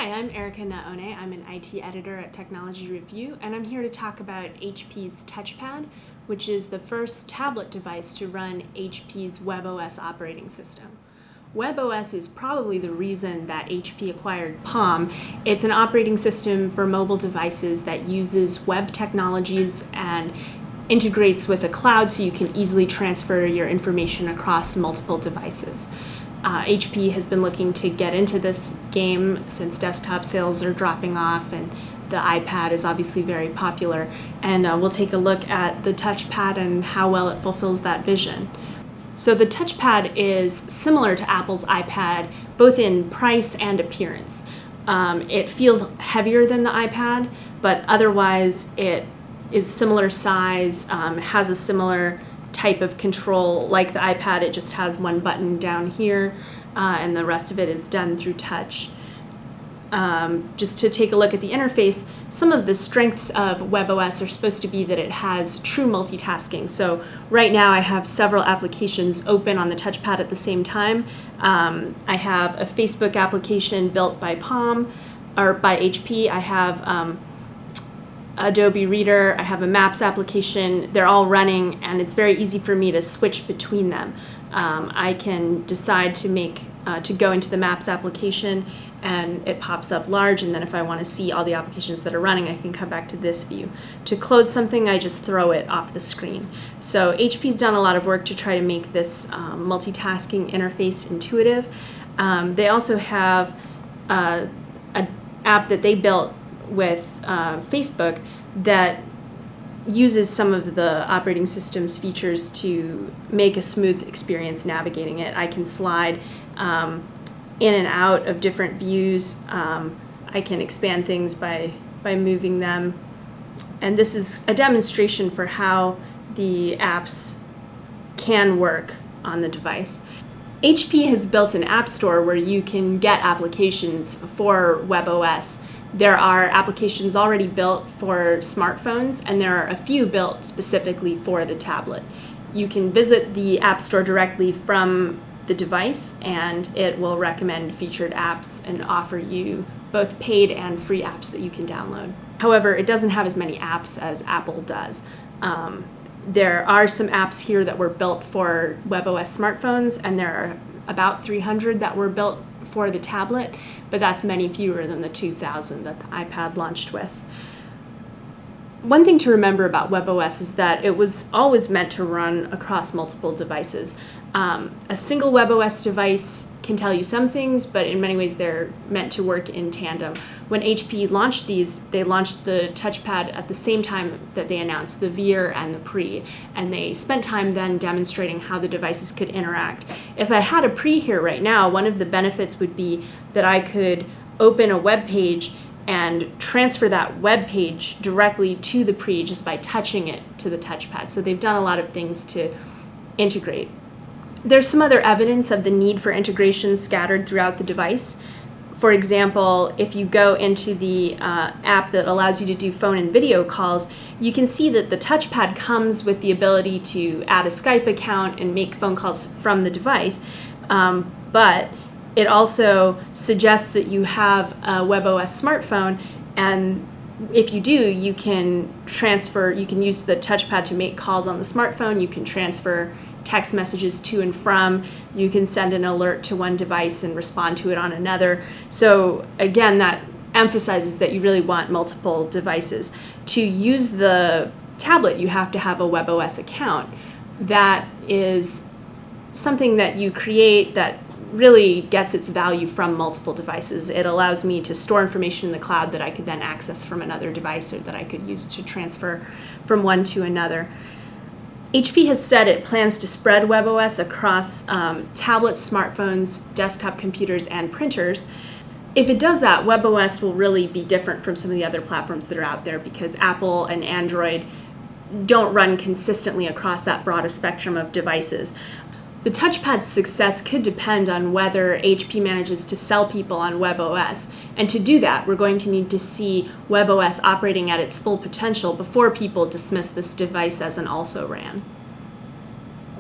Hi, I'm Erica Naone. I'm an IT editor at Technology Review, and I'm here to talk about HP's Touchpad, which is the first tablet device to run HP's WebOS operating system. WebOS is probably the reason that HP acquired Palm. It's an operating system for mobile devices that uses web technologies and integrates with a cloud so you can easily transfer your information across multiple devices. HP has been looking to get into this game since desktop sales are dropping off and the iPad is obviously very popular. And we'll take a look at the touchpad and how well it fulfills that vision. So the touchpad is similar to Apple's iPad, both in price and appearance. It feels heavier than the iPad, but otherwise it is similar size, has a similar type of control. Like the iPad, it just has one button down here, and the rest of it is done through touch. Just to take a look at the interface, some of the strengths of WebOS are supposed to be that it has true multitasking. So right now I have several applications open on the touchpad at the same time. I have a Facebook application built by Palm, or by HP. I have Adobe Reader, I have a Maps application. They're all running, and it's very easy for me to switch between them. I can decide to go into the Maps application, and it pops up large, and then if I want to see all the applications that are running, I can come back to this view. To close something, I just throw it off the screen. So HP's done a lot of work to try to make this multitasking interface intuitive. They also have an app that they built with Facebook that uses some of the operating system's features to make a smooth experience navigating it. I can slide in and out of different views. I can expand things by moving them. And this is a demonstration for how the apps can work on the device. HP has built an app store where you can get applications for WebOS. There are applications already built for smartphones, and there are a few built specifically for the tablet. You can visit the App Store directly from the device, and it will recommend featured apps and offer you both paid and free apps that you can download. However, it doesn't have as many apps as Apple does. There are some apps here that were built for WebOS smartphones, and there are about 300 that were built for the tablet, but that's many fewer than the 2,000 that the iPad launched with. One thing to remember about WebOS is that it was always meant to run across multiple devices. A single WebOS device can tell you some things, but in many ways they're meant to work in tandem. When HP launched these, they launched the touchpad at the same time that they announced the Veer and the Pre, and they spent time then demonstrating how the devices could interact. If I had a Pre here right now, one of the benefits would be that I could open a web page and transfer that web page directly to the Pre just by touching it to the touchpad. So they've done a lot of things to integrate. There's some other evidence of the need for integration scattered throughout the device. For example, if you go into the app that allows you to do phone and video calls, you can see that the touchpad comes with the ability to add a Skype account and make phone calls from the device, but it also suggests that you have a WebOS smartphone, and if you do, you can use the touchpad to make calls on the smartphone, you can transfer text messages to and from, you can send an alert to one device and respond to it on another. So again, that emphasizes that you really want multiple devices. To use the tablet, you have to have a WebOS account. That is something that you create that really gets its value from multiple devices. It allows me to store information in the cloud that I could then access from another device or that I could use to transfer from one to another. HP has said it plans to spread WebOS across tablets, smartphones, desktop computers, and printers. If it does that, WebOS will really be different from some of the other platforms that are out there because Apple and Android don't run consistently across that broad a spectrum of devices. The touchpad's success could depend on whether HP manages to sell people on WebOS. And to do that, we're going to need to see WebOS operating at its full potential before people dismiss this device as an also-ran.